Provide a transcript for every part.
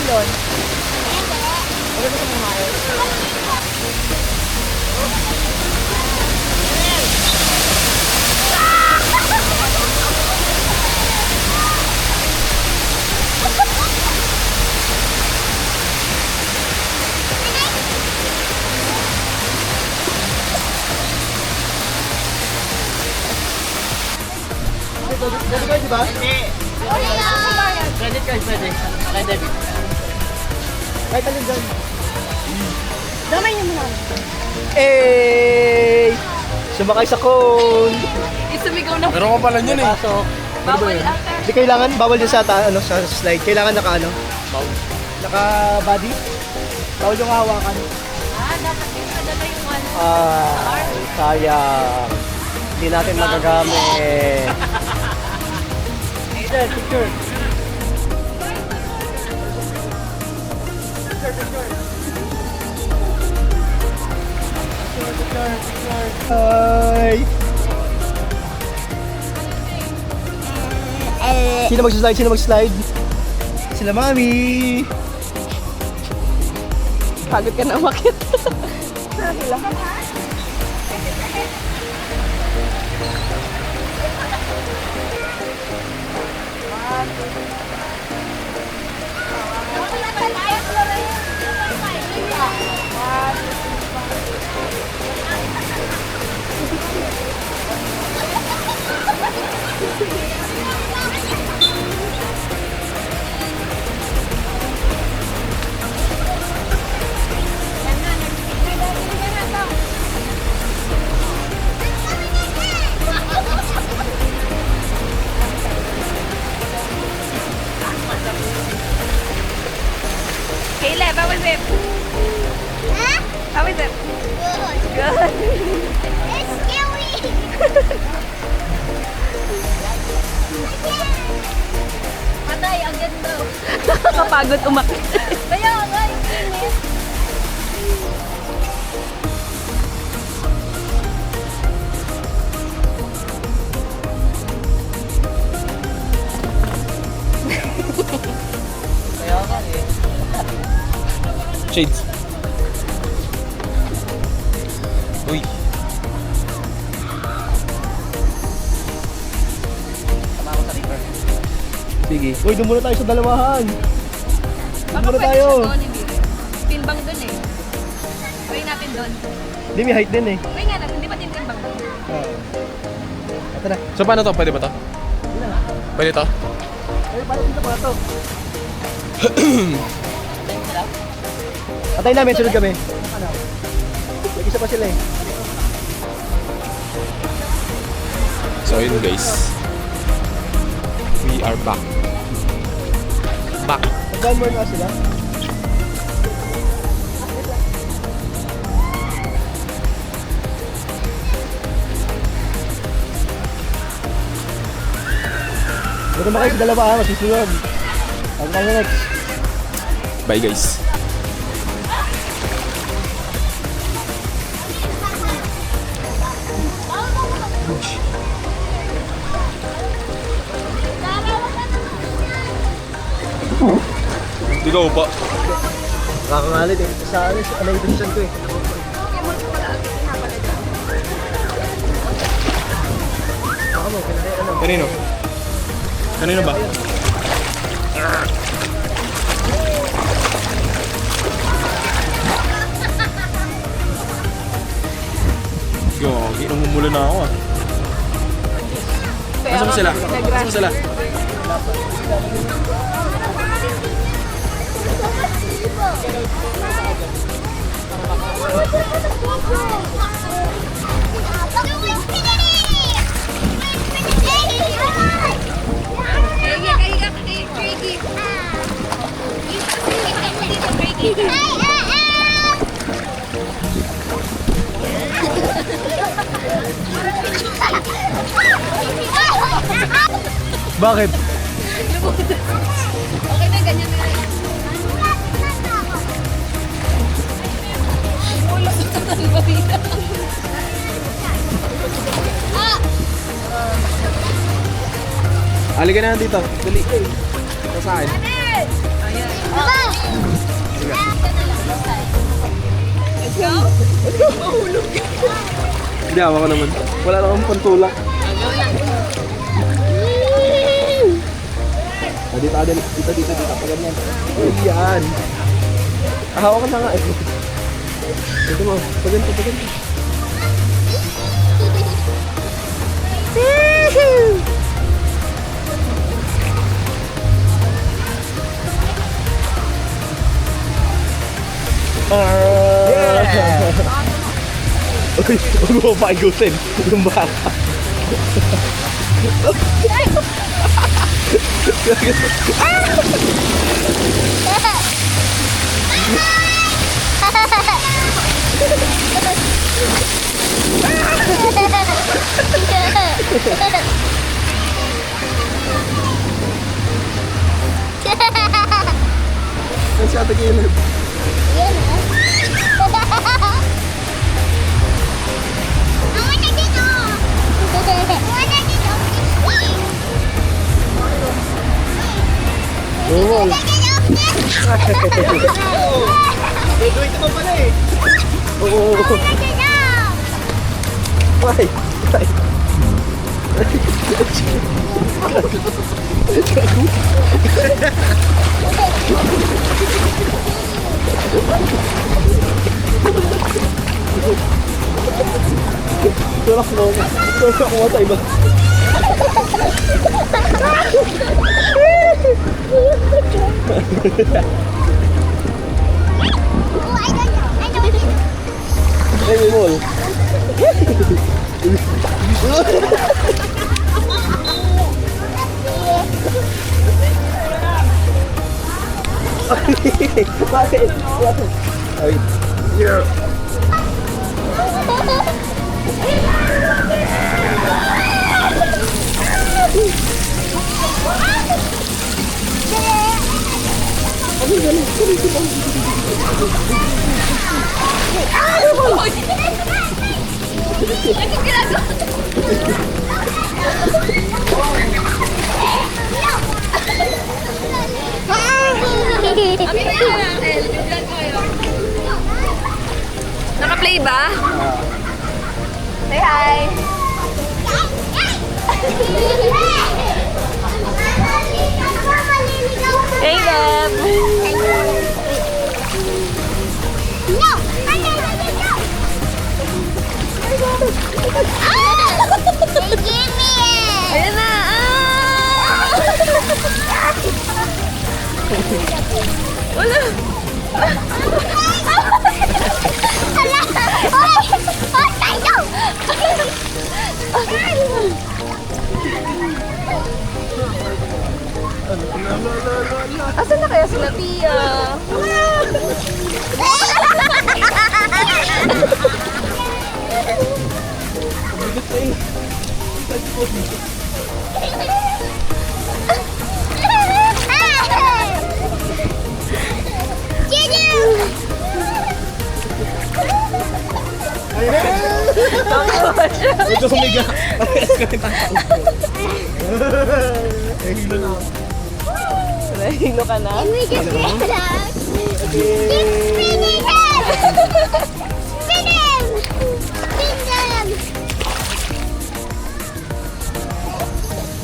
yun. Ano gusto mo kumain? Debit card, di ba? Hindi. Credit card pwede. Okay, debit. Kahit alin dyan. Damay niyo muna. Eh! Sumakay sa cone! Isumigaw na. Meron ka pala yun eh. Pasok. Bawal ata. Hindi kailangan, bawal yun sa, sa slide. Kailangan naka ano? Naka body? Bawal yung hawakan. Dapat yung nadala yung ano. Sayang. Hindi natin magagamit. Picture, picture. Hi! Sino mag-slide? Sino mag-slide? Sila mami! Pagod ka na umakit. Caleb, how was it? Huh? How was it? Good. Good. It's scary. Patay, ang ganda. Nakakapagod umakit. Kaya nga, yung init. Kaya ka eh. Shades. Uy. Tama ako sa river. Sige. Uy, doon muna tayo sa dalawahan. Doon Baka muna pwede tayo. siya doon, hindi. Timbang doon eh. Try natin doon. Hindi, may height din eh. Try nga natin, di ba timbang doon? Ito na. So paano to? Pwede ba to? Pwede to? Ay, parang dito pa ito. Atay namin, sunod kami. Nag-isa pa sila eh. So yun guys. We are back. Back. Nag-down more na sila. Dito naman kayo sa dalawa ha, masusunod. Ang tayo next. Bye guys. Ikaw pa. Nakakangalit eh. Sa edition ko eh. Baka mo, ano? Kanino? Kanino ba? Gagi, namumula na ako ah. Nasaan mo sila? Nasaan mo sila? Bakit? Okay na, ganyan na. Ulo sa tatang balita. Halika na dito. Dali. Sa akin. Hindi, hawa ko naman. Wala namang pantulak. Dito, dito. Pa ganyan. Yan. Hawa ka na nga eh. Dito mo. Pa ganito. Uy, huwag mo paigutin. Yung baka. Ang siya tagilid. Oo. Wait ka pa pala eh. Oo. Why? Tulak mo. Tulak mo sa iba. Hey, Mol. Bakit? Ay. Yeah. Naka-play ba? Say hi. Hey, Deb. No! They gave me it! Ayan na. Wala. Hala! Oy! Oh, tayo! Asan na kaya sila Tia? Ito humiga. Nahilo ka na? Can we just get it out? Keep spinning him! Spin him! Spin them!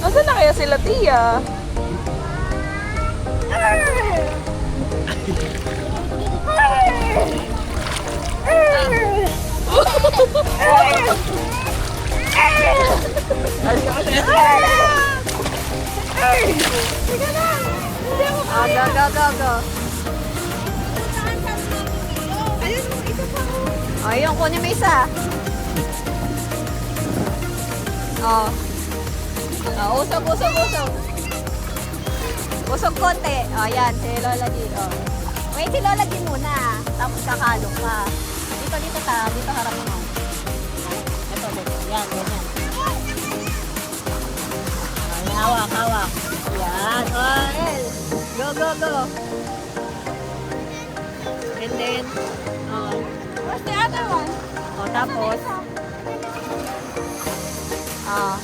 Asan na kaya sila Tia? Go. Ayun, kunin mo isa. Oh. Usog. Usog konti. Oh, yan. Si Lola G. Oh. Wait, si Lola G muna. Tapos kakalong ka. Dito harap mo. Ito. Yan, ganyan. Ay, hawak. Yan. Oh, El. Go. And then, oh. Where's the other one? Oh, tapos. Oh.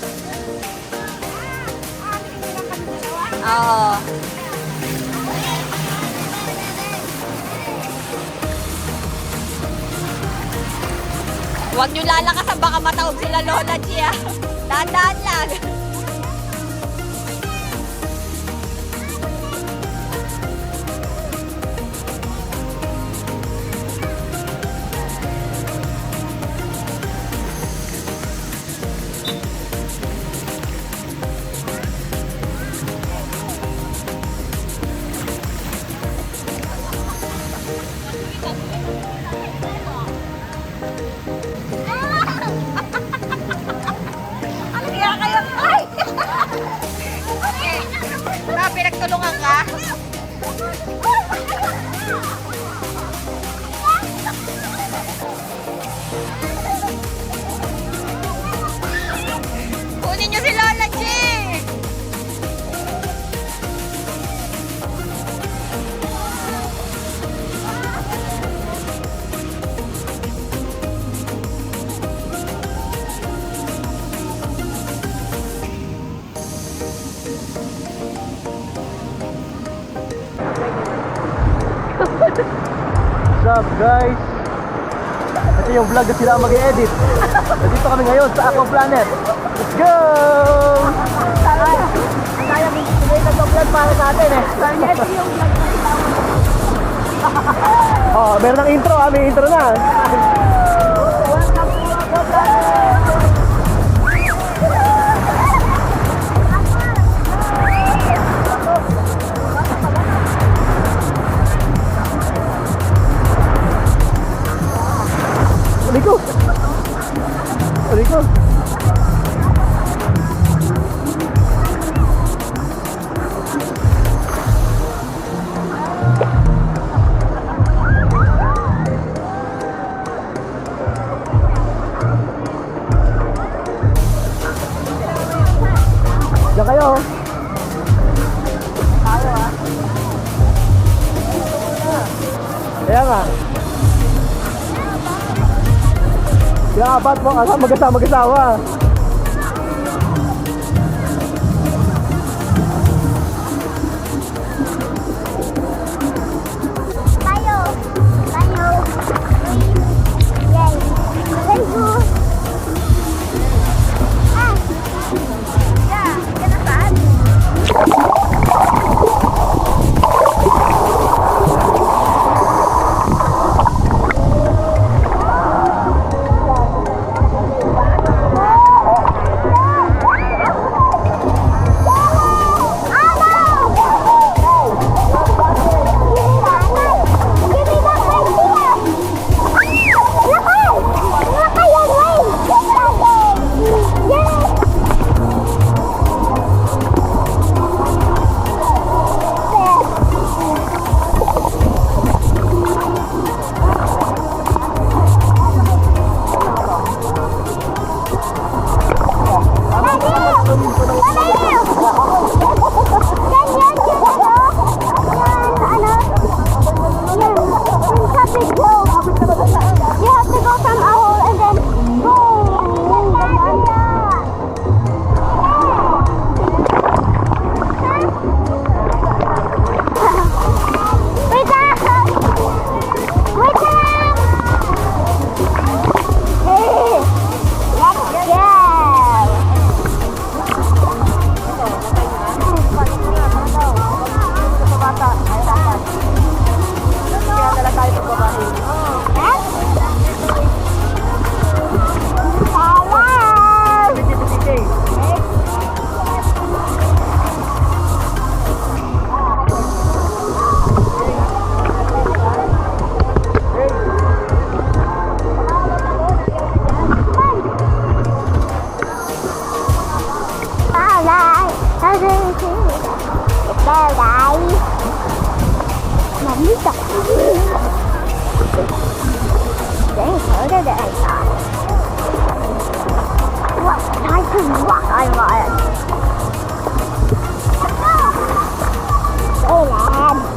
Oo. Huwag nyo lalakasan, baka mataog sila Lola Gia. Dahan-dahan lang. Ano kaya kayo? Ay! Pinagtulungan ka? Kunin niyo si Lola G! What's up guys? Ito yung vlog na sila ang mag-edit. Nandito kami ngayon sa Aqua Planet. Let's go! Kaya mo nag-vlog para sa atin eh. Ito yung vlog na ikaw. Oh, meron ng intro may intro na. Welcome to Aqua Planet! Aliko! Aliko! Diyan kayo! Kaya nga. Kaya apat mo mag-asawa. Tayo. Yay. Very good. Yeah, yan na saan?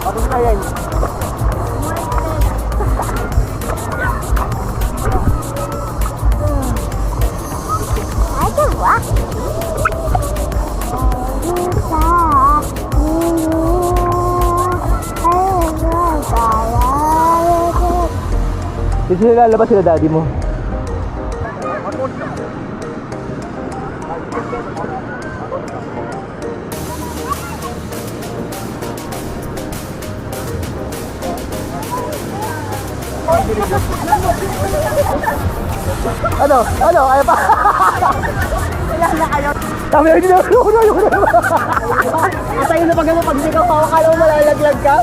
Tapos na yan. Dito sila lalabas sila daddy mo. Ano? Kaya pa? Kailan na kayo? Sabi na, ayoko na. Atayin na pag ano, pag hindi ka pa, akala mo malalaglag ka?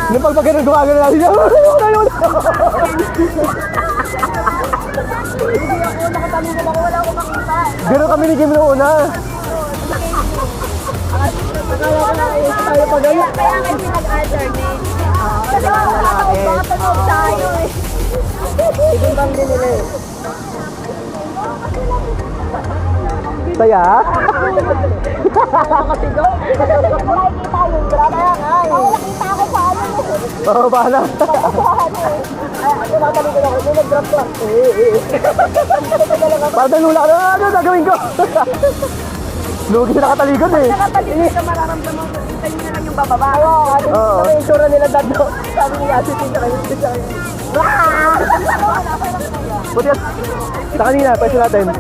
Nung pag ganun, gumagano natin, ayoko na. Hindi ako, nakatanong ako, wala akong makita. Gano'n kami ni Kim noong una. Akala ko na ayos tayo pag ganyan. Kaya kayo pinag-alternate. Kasi baka tanong tayo eh. Itimbang din nila eh. Saya? Nakakatigaw. Nakikita yung grab. Kaya nga eh. Nakikita ko pa ano. Oo, bahala. Ako natalikod ako. May nag-grab ko. Parang nula ka na, ano gagawin ko? Lugi na nakatalikod eh. Nakatalikod ka mararamdaman ko. Kita nyo na lang yung bababa. Oo. Oo. Ano yung itsura nila dado. Sabi ni Ate Tina kayo. Buti yan. Sa kanina, pwesto natin.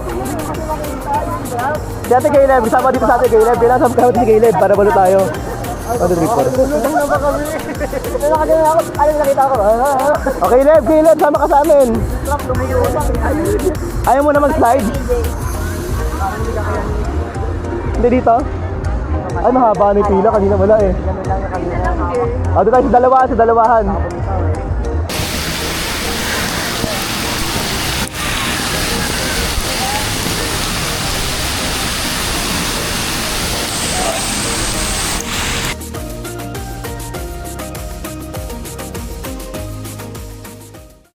Si Ate Caleb, kasama dito sa Ate Caleb. Kailangan sama si Caleb para balo tayo. Ano trip ko? Ano nakita ko? Okay, Caleb, sama ka sa amin. Ayaw mo naman slide? Hindi dito? Ay, mahaba na yung pila. Kanina wala eh. Doon tayo sa dalawahan.